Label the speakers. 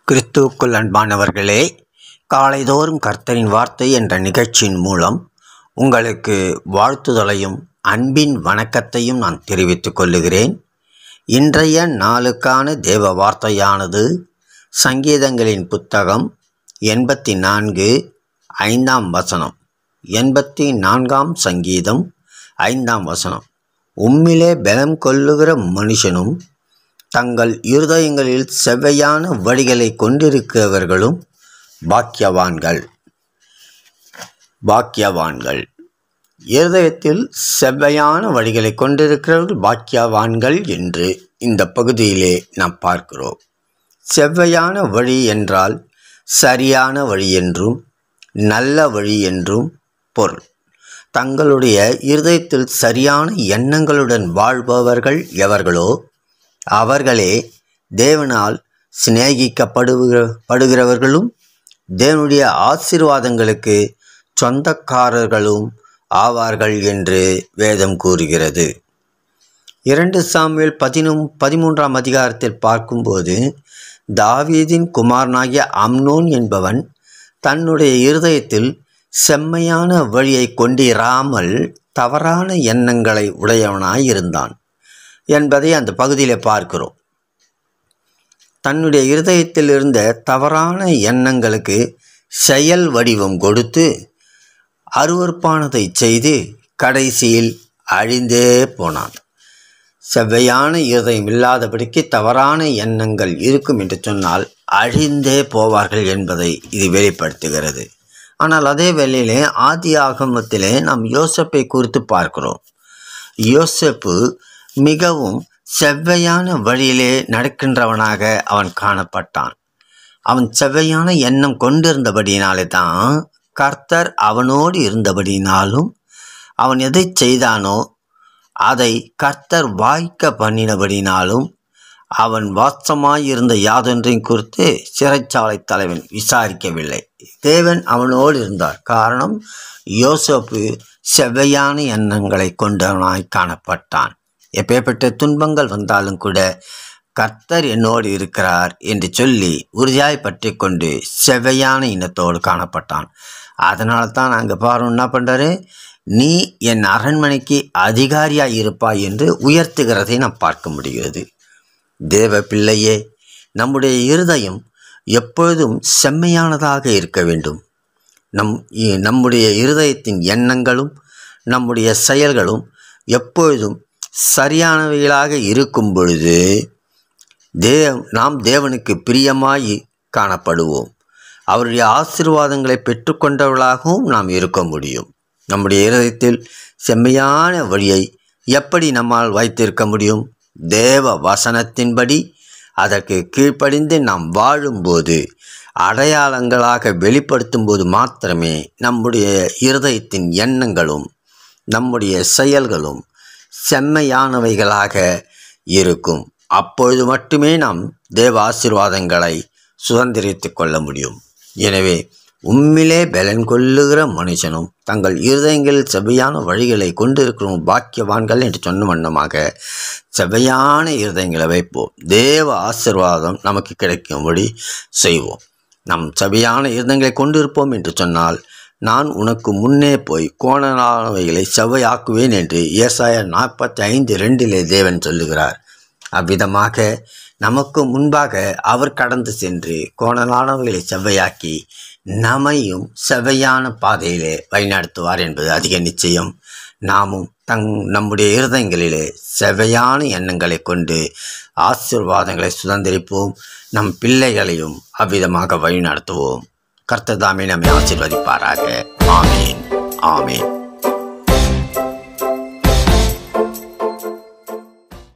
Speaker 1: கிறிஸ்துவுக்குள் அன்பானவர்களே, காலைதோறும் கர்த்தரின் வார்த்தை என்ற நிகழ்ச்சியின் மூலம் உங்களுக்கு வாழ்த்துதலையும் அன்பின் வணக்கத்தையும் நான் தெரிவித்துக் கொள்ளுகிறேன். இன்றைய நாளுக்கான தேவ வார்த்தையானது சங்கீதங்களின் புத்தகம் 84 5ஆம் வசனம். 84ஆம் சங்கீதம் 5ஆம் வசனம். உம்மிலே பலம் கொள்ளுகிற மனுஷனும் தங்கள் இருதயங்களில் செவ்வையான வழிகளை கொண்டிருக்கிறவர்களும் பாக்கியவான்கள். பாக்கியவான்கள் இருதயத்தில் செவ்வையான வழிகளை கொண்டிருக்கிறவர்கள் பாக்கியவான்கள் என்று இந்த பகுதியிலே நாம் பார்க்கிறோம். செவ்வையான வழி என்றால் சரியான வழி என்றும் நல்ல வழி என்றும் பொருள். தங்களுடைய இருதயத்தில் சரியான எண்ணங்களுடன் வாழ்பவர்கள் எவர்களோ அவர்களே தேவனால் சிநேகிக்கப்படுகிறவர்களும் தேவனுடைய ஆசீர்வாதங்களுக்கு சொந்தக்காரர்களும் ஆவார்கள் என்று வேதம் கூறுகிறது. 2 சாமுவேல் 13ஆம் அதிகாரத்தில் பார்க்கும்போது தாவீதின் குமாரனாகிய அம்னோன் என்பவன் தன்னுடைய இருதயத்தில் செம்மையான வழியை கொண்டிராமல் தவறான எண்ணங்களை உடையவனாய் இருந்தான் என்பதை அந்த பகுதியில் பார்க்கிறோம். தன்னுடைய இருதயத்தில் இருந்த தவறான எண்ணங்களுக்கு செயல் வடிவம் கொடுத்து அருவருப்பானதை செய்து கடைசியில் அழிந்தே போனான். செவ்வையான இருதயம் இல்லாதபடிக்கு தவறான எண்ணங்கள் இருக்கும் என்று சொன்னால் அழிந்தே போவார்கள் என்பதை இது வெளிப்படுத்துகிறது. ஆனால் அதே வேளையிலே ஆதி ஆகமத்திலே நாம் யோசேப்பை குறித்து பார்க்கிறோம். யோசேப்பு மிகவும் செவ்வையான வழியிலே நடக்கின்றவனாக அவன் காணப்பட்டான். அவன் செவ்வையான எண்ணம் கொண்டிருந்தபடியினாலே தான் கர்த்தர் அவனோடு இருந்தபடினாலும் அவன் எதை செய்தானோ அதை கர்த்தர் வாய்க்க பண்ணினபடினாலும் அவன் வாசமாயிருந்த யாதொன்றையும் குறித்து சிறைச்சாலை தலைவன் விசாரிக்கவில்லை. தேவன் அவனோடு இருந்தார். காரணம், யோசேப்பு செவ்வையான எண்ணங்களை கொண்டவனாய் காணப்பட்டான். எப்பேற்பட்ட துன்பங்கள் வந்தாலும் கூட கர்த்தர் என்னோடு இருக்கிறார் என்று சொல்லி உறுதியாய் பற்றி கொண்டு செவ்வையான எண்ணத்தோடு காணப்பட்டான். அதனால தான் அங்கே பாரு என்ன பண்ணுறாரு, நீ என் அரண்மனைக்கு அதிகாரியாய் இருப்பாய் என்று உயர்த்துகிறதை நாம் பார்க்க முடிகிறது. தேவ பிள்ளையே, நம்முடைய இருதயம் எப்பொழுதும் செம்மையானதாக இருக்க வேண்டும். நம்முடைய இருதயத்தின் எண்ணங்களும் நம்முடைய செயல்களும் எப்பொழுதும் சரியானவைகளாக இருக்கும் பொழுது நாம் தேவனுக்கு பிரியமாய் காணப்படுவோம். அவருடைய ஆசீர்வாதங்களை பெற்றுக்கொண்டவர்களாகவும் நாம் இருக்க முடியும். நம்முடைய இருதயத்தில் செம்மையான வழியை எப்படி நம்மால் வைத்திருக்க முடியும்? தேவ வசனத்தின்படி அதற்கு கீழ்ப்படிந்து நாம் வாழும்போது, அடையாளங்களாக வெளிப்படுத்தும் போது மாத்திரமே நம்முடைய இருதயத்தின் எண்ணங்களும் நம்முடைய செயல்களும் செம்மையானவைகளாக இருக்கும். அப்பொழுது மட்டுமே நாம் தேவ ஆசீர்வாதங்களை சுதந்திரித்து கொள்ள முடியும். எனவே உம்மிலே பலன் கொள்ளுகிற மனுஷனும் தங்கள் இருதயங்களில் செவ்வையான வழிகளை கொண்டிருக்கிறோம் பாக்கியவான்கள் என்று சொன்ன வண்ணமாக செவ்வையான இருதயங்களை வைப்போம். தேவ ஆசீர்வாதம் நமக்கு கிடைக்கும்படி செய்வோம். நம் செவ்வையான இருதயங்களை கொண்டிருப்போம் என்று சொன்னால், நான் உனக்கு முன்னே போய் கோணலானவைகளை செவ்வையாக்குவேன் என்று ஏசாயா 45:2 தேவன் சொல்லுகிறார். அவ்விதமாக நமக்கு முன்பாக அவர் கடந்து சென்று கோணலானவைகளை செவ்வையாக்கி நம்மையும் செவ்வையான பாதையிலே வழிநடத்துவார் என்பது அதிக நிச்சயம். நாமும் நம்முடைய இருதயங்களிலே செவ்வையான எண்ணங்களை கொண்டு ஆசீர்வாதங்களை சுதந்திரிப்போம். நம் பிள்ளைகளையும் அவ்விதமாக வழிநடத்துவோம். கர்த்தர் தாமே நம்மை ஆசீர்வதிப்பாராக. ஆமேன், ஆமேன்.